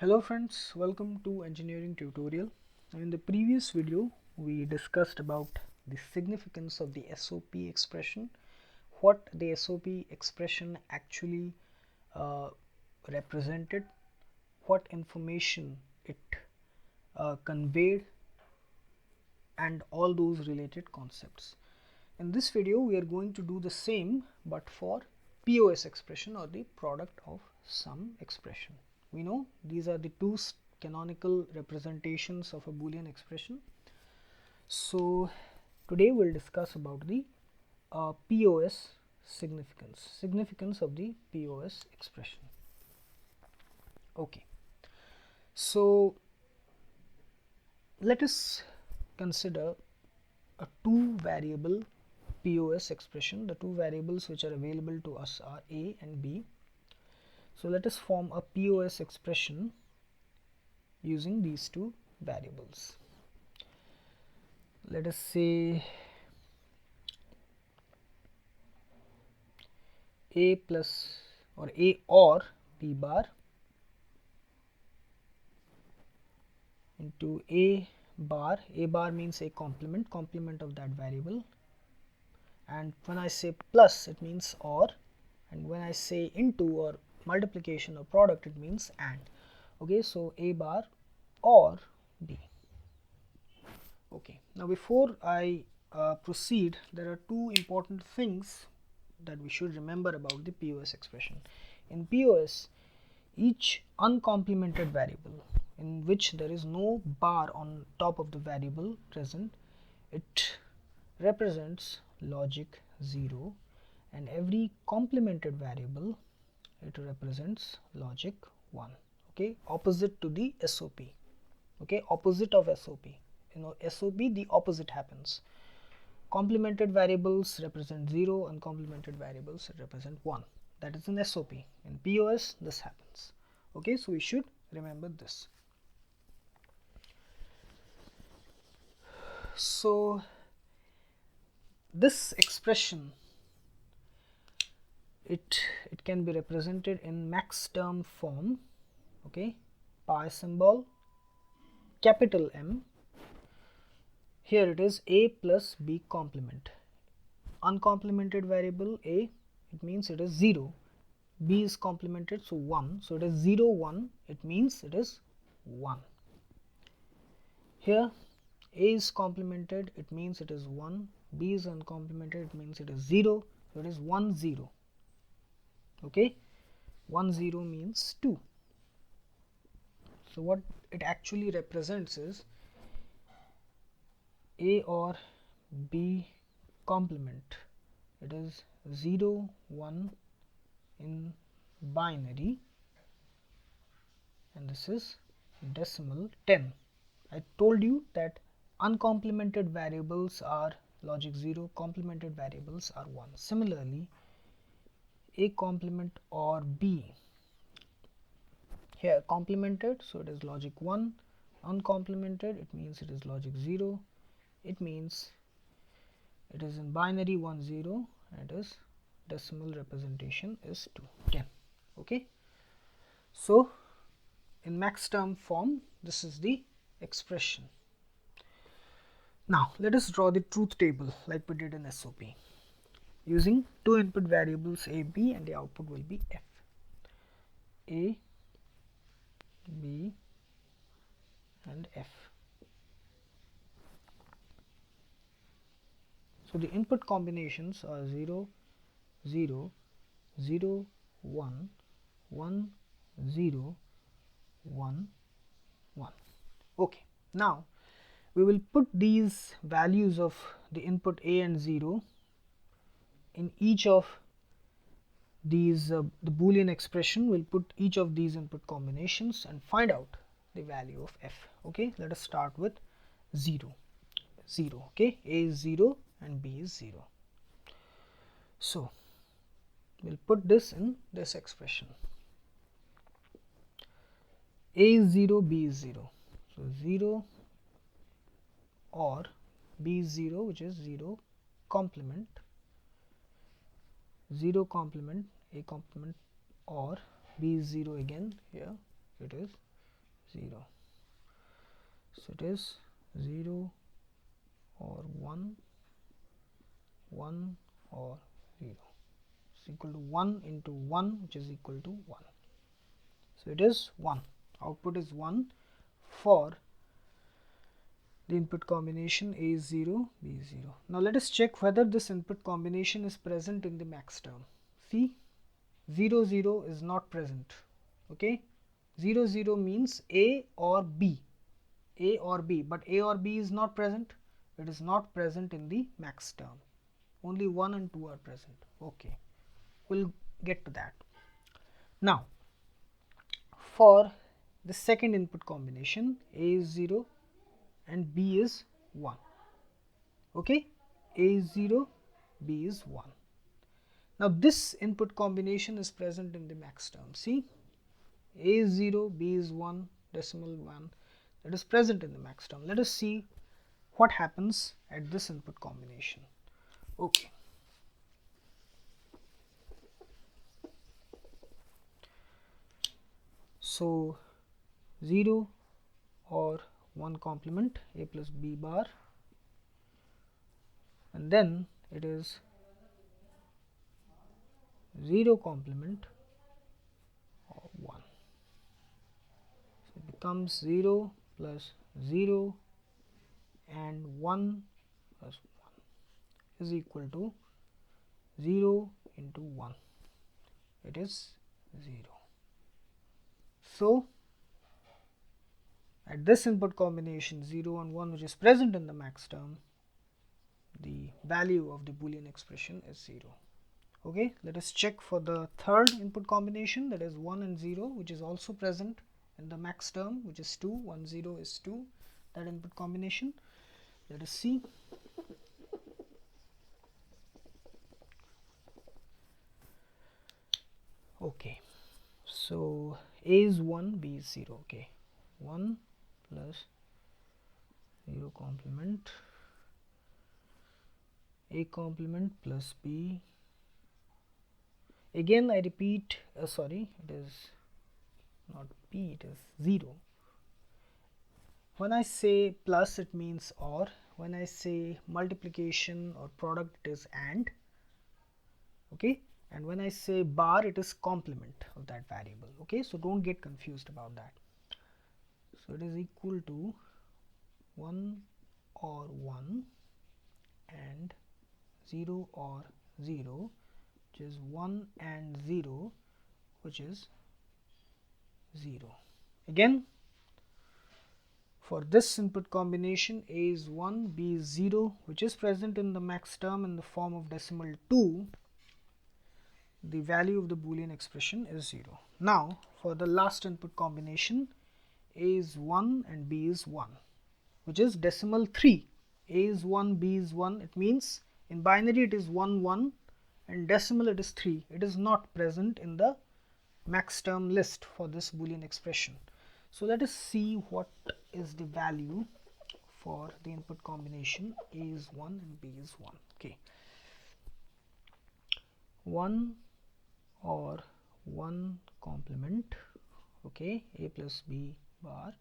Hello friends, welcome to engineering tutorial. In the previous video we discussed about the significance of the SOP expression, what the SOP expression actually represented, what information it conveyed, and all those related concepts. In this video we are going to do the same but for POS expression, or the product of sum expression. We know these are the two canonical representations of a Boolean expression. So today we'll discuss about the POS significance of the POS expression. Okay, so let us consider a two variable POS expression. The two variables which are available to us are A and B. So let us form a POS expression using these two variables. Let us say A plus or A or B bar into A bar. A bar means a complement of that variable, and when I say plus it means or, and when I say into or multiplication or product it means and. Okay, so A bar or B. Okay, now before I proceed, there are two important things that we should remember about the POS expression. In POS, each uncomplemented variable in which there is no bar on top of the variable present, it represents logic 0, and every complemented variable, it represents logic 1. Okay, opposite to the SOP. Okay, opposite of SOP. SOP, the opposite happens. Complemented variables represent 0 and complemented variables represent 1. That is in SOP. In POS this happens. Okay, so we should remember this. So this expression, it can be represented in max term form. Okay, pi symbol, capital M. Here it is A plus B complement. Uncomplemented variable A, it means it is 0. B is complemented, so 1. So it is 0, 1. It means it is 1. Here A is complemented, it means it is 1. B is uncomplemented, it means it is 0. So it is 1, 0. Okay, 1, 0 means 2. So what it actually represents is A or B complement. It is 0, 1 in binary, and this is decimal 10. I told you that uncomplemented variables are logic 0, complemented variables are 1. Similarly, A complement or B, here complemented, so it is logic 1. Uncomplimented, it means it is logic 0. It means it is in binary 1, 0, and its decimal representation is 2, 10. Okay, so in max term form this is the expression. Now let us draw the truth table like we did in SOP, using two input variables A, B, and the output will be F. A, B, and F. So the input combinations are 0, 0, 0, 1, 1, 0, 1, 1. Okay, now we will put these values of the input A and 0 in each of these the Boolean expression. Will put each of these input combinations and find out the value of F. Okay, let us start with 0, 0. Okay, A is 0 and B is 0. So we'll put this in this expression. A is 0, B is 0. So 0 or B is 0, which is 0 complement, 0 complement, A complement, or B is 0 again, here it is 0. So it is 0 or 1, 1 or 0. It's equal to 1 into 1, which is equal to 1. So it is 1. Output is 1 for the input combination A is 0, B is 0. Now let us check whether this input combination is present in the max term. See, 0 0 is not present. Okay, 0 0 means A or B, A or B, but A or B is not present. It is not present in the max term. Only 1 and 2 are present. Okay, we'll get to that. Now for the second input combination, A is 0 and B is 1. Okay, A is 0, B is 1. Now this input combination is present in the max term. See, A is 0, B is 1, decimal 1, that is present in the max term. Let us see what happens at this input combination. Okay, so 0 or 1 complement A plus B bar, and then it is 0 complement of 1. So it becomes 0 plus 0 and 1 plus 1 is equal to 0 into 1. It is 0. So at this input combination 0 and 1, which is present in the max term, the value of the Boolean expression is 0. Okay, let us check for the third input combination, that is 1 and 0, which is also present in the max term, which is 2. 1 0 is 2, that input combination. Let us see. Okay, so A is 1, B is 0. Okay, 1 plus 0 complement, A complement plus B. Again I repeat, sorry, it is not B, it is 0. When I say plus, it means or. When I say multiplication or product, it is and. Okay, and when I say bar, it is complement of that variable. Okay, so don't get confused about that. So it is equal to 1 or 1 and 0 or 0, which is 1 and 0, which is 0. Again, for this input combination, A is 1, B is 0, which is present in the max term in the form of decimal 2, the value of the Boolean expression is 0. Now for the last input combination, A is 1 and B is 1, which is decimal 3. A is 1, B is 1. It means in binary it is 1 1 and decimal it is 3. It is not present in the max term list for this Boolean expression. So let us see what is the value for the input combination A is 1 and B is 1. Okay, 1 or 1 complement, okay, A plus B bar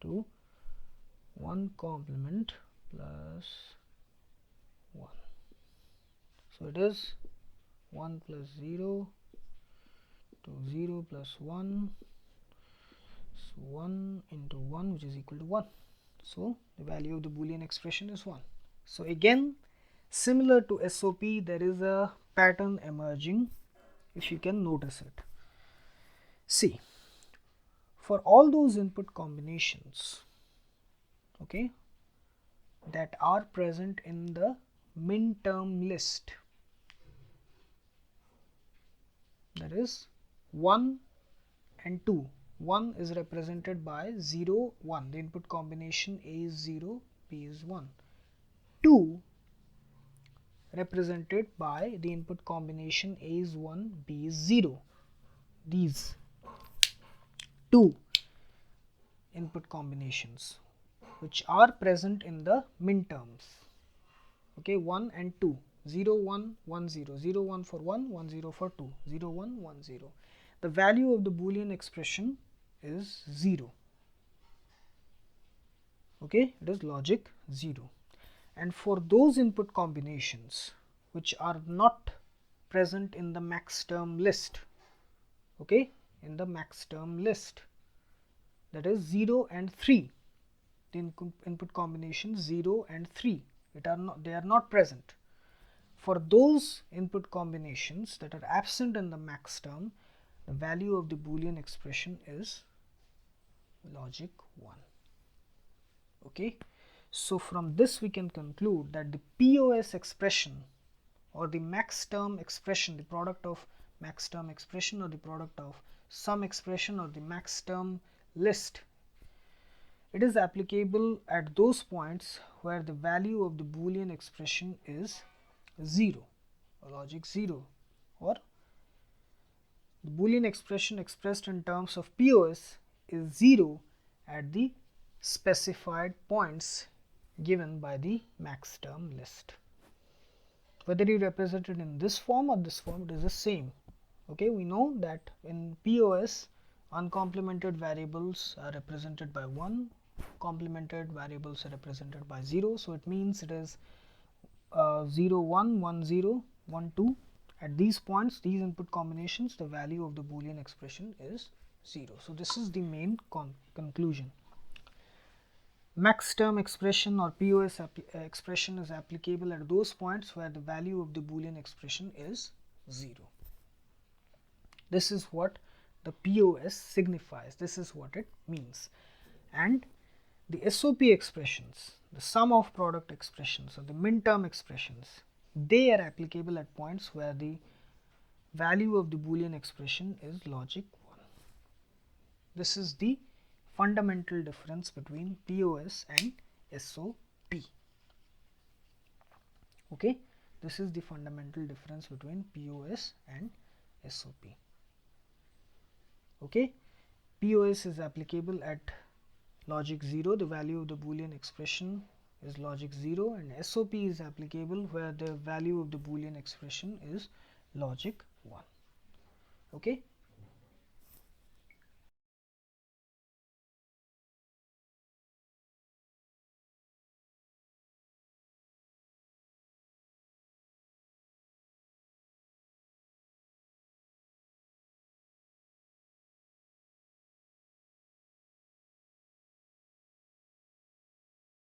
to 1 complement plus 1. So it is 1 plus 0 to 0 plus 1. So 1 into 1, which is equal to 1. So the value of the Boolean expression is 1. So again, similar to SOP, there is a pattern emerging, if you can notice it. See, for all those input combinations, okay, that are present in the min term list, that is 1 and 2. 1 is represented by 0 1, the input combination A is 0, B is 1. 2 represented by the input combination A is 1, B is 0. These two input combinations which are present in the min terms, okay, 1 and 2, 0 1 1 0, 0 1 for 1, 1 0 for 2, 0 1 1 0. The value of the Boolean expression is 0. Okay, it is logic 0. And for those input combinations which are not present in the max term list, okay, in the max term list, that is 0 and 3, the input combinations 0 and 3, they are not present. For those input combinations that are absent in the max term, the value of the Boolean expression is logic 1. Okay, so from this we can conclude that the POS expression or the max term expression, the product of max term expression or the product of sum expression or the max term list, it is applicable at those points where the value of the Boolean expression is 0 or logic 0, or the Boolean expression expressed in terms of POS is 0 at the specified points given by the max term list. Whether you represent it in this form or this form, it is the same. Okay, we know that in POS uncomplemented variables are represented by 1, complemented variables are represented by 0. So it means it is 0 1 1 0 1 2. At these points, these input combinations, the value of the Boolean expression is 0. So this is the main conclusion. Max term expression or POS expression is applicable at those points where the value of the Boolean expression is 0. This is what the POS signifies. This is what it means. And the SOP expressions, the sum of product expressions or the min-term expressions, they are applicable at points where the value of the Boolean expression is logic 1. This is the fundamental difference between POS and SOP. Okay, this is the fundamental difference between POS and SOP. Okay, POS is applicable at logic 0, the value of the Boolean expression is logic 0, and SOP is applicable where the value of the Boolean expression is logic 1. Okay,